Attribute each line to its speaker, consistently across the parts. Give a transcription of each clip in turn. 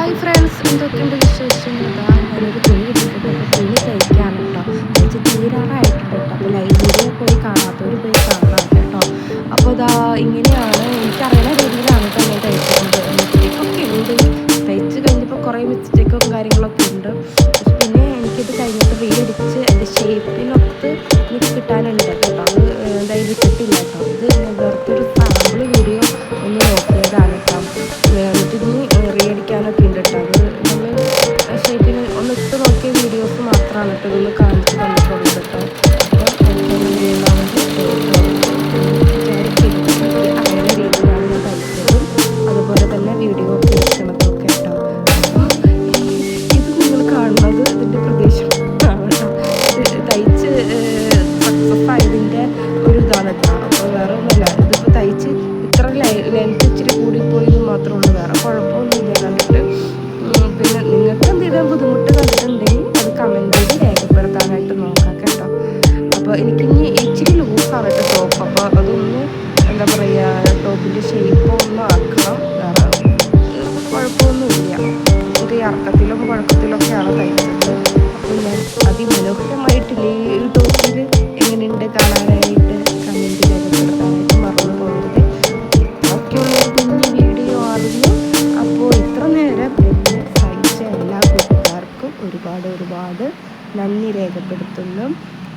Speaker 1: Hi friends, എന്തൊക്കെയുണ്ട് വിശേഷങ്ങൾ? ഞാനൊരു തുണി ഇട്ടിട്ടുണ്ട്. അപ്പോൾ തുണി തയ്ക്കാണ് കേട്ടോ. തയ്ച്ച് തീരാറായിട്ടുണ്ട് കേട്ടോ. അപ്പോൾ ലൈവ് വീഡിയോ പോയി കാണാത്തവർ പോയി കാണാം കേട്ടോ. അപ്പോൾ ഇങ്ങനെയാണ് എനിക്കറിയുന്ന രീതിയിലാണ് കേട്ടോ ഞാൻ തയ്ക്കുന്നത്. മിസ്റ്റേക്കൊക്കെ ഉണ്ട്, തയ്ച്ച് കഴിഞ്ഞപ്പോൾ കുറേ മിസ്റ്റേക്കും കാര്യങ്ങളൊക്കെ ഉണ്ട്. പക്ഷെ പിന്നെ എനിക്കിത് കഴിഞ്ഞപ്പോൾ വീടിച്ച് എൻ്റെ ഷേപ്പിനൊത്ത് എനിക്ക് കിട്ടാനുണ്ട് കേട്ടോ. അത് എന്തായാലും ഇട്ടിട്ടില്ല കേട്ടോ. ഇത് വെറുതൊരു സാമ്പിൾ വീഡിയോ ഒന്ന് നോക്കിയതാണ് കേട്ടോ. എന്നിട്ടിനി റീഅടിക്കാനൊക്കെ ഉണ്ട് കേട്ടോ. അത് നമ്മൾ ഷേപ്പിന് ഒന്ന് ഇട്ട് നോക്കിയ വീഡിയോസ് മാത്രമാണ് കേട്ടോ ഇതൊന്ന് കാണിച്ച് തന്നിട്ടുള്ളത് കേട്ടോ. അപ്പോൾ അറിയുന്ന രീതിയിലാണ് ഞാൻ തയ്ച്ചതും അതുപോലെ തന്നെ വീഡിയോ ഒക്കെ എടുക്കണതൊക്കെ കേട്ടോ. അപ്പോൾ ഇത് നിങ്ങൾ കാണുന്നത് ഇതിൻ്റെ പ്രദേശം കേട്ടോ. തയ്ച്ച് സക്സസ് ആയതിൻ്റെ ഒരു ഇതാണ് കേട്ടോ. അപ്പോൾ വേറെ ഒന്നുമില്ല, ഇതിപ്പോൾ തയ്ച്ച് ഇത്ര ലെങ്ത് ഇച്ചിരി കൂടിപ്പോയി എന്ന് മാത്രമേ ഉള്ളൂ, വേറെ കുഴപ്പമൊന്നുമില്ല. കണ്ടിട്ട് പിന്നെ നിങ്ങൾക്ക് എന്തെങ്കിലും ബുദ്ധിമുട്ട് കണ്ടിട്ടുണ്ടെങ്കിൽ അത് കമൻറ്റ് ചെയ്ത് രേഖപ്പെടുത്താനായിട്ട് നോക്കാം കേട്ടോ. അപ്പോൾ എനിക്കിനി ഇച്ചിരി ലൂസാണ് കേട്ടോ ടോപ്പ്. അപ്പോൾ അതൊന്ന് എന്താ പറയുക, ടോപ്പിൻ്റെ ഷേപ്പ് ഒന്ന് ആക്കണം. വേറെ കുഴപ്പമൊന്നുമില്ല. ഇത് ഇറക്കത്തിലും കുഴക്കത്തിലൊക്കെയാണ് തയ്ച്ചത്. അപ്പോൾ ഞാൻ അതിമനോഹരമായിട്ടില്ലേ ഈ ടോപ്പിൽ എങ്ങനെയുണ്ട് കാണാനായിട്ട് കമൻറ്റ് രേഖപ്പെടുത്താനായിട്ട് മറന്നു പോകരുത്. ബാക്കിയുള്ളൊരു കുഞ്ഞു വീഡിയോ അറിഞ്ഞു. അപ്പോൾ ഇത്ര നേരം എന്നെ സഹിച്ച എല്ലാ കൂട്ടുകാർക്കും ഒരുപാട് നന്ദി രേഖപ്പെടുത്തുന്നു.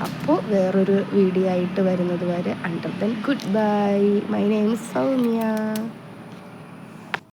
Speaker 1: അപ്പോൾ വേറൊരു വീഡിയോ ആയിട്ട് വരുന്നത് വരെ under then good bye. My name is Soumya.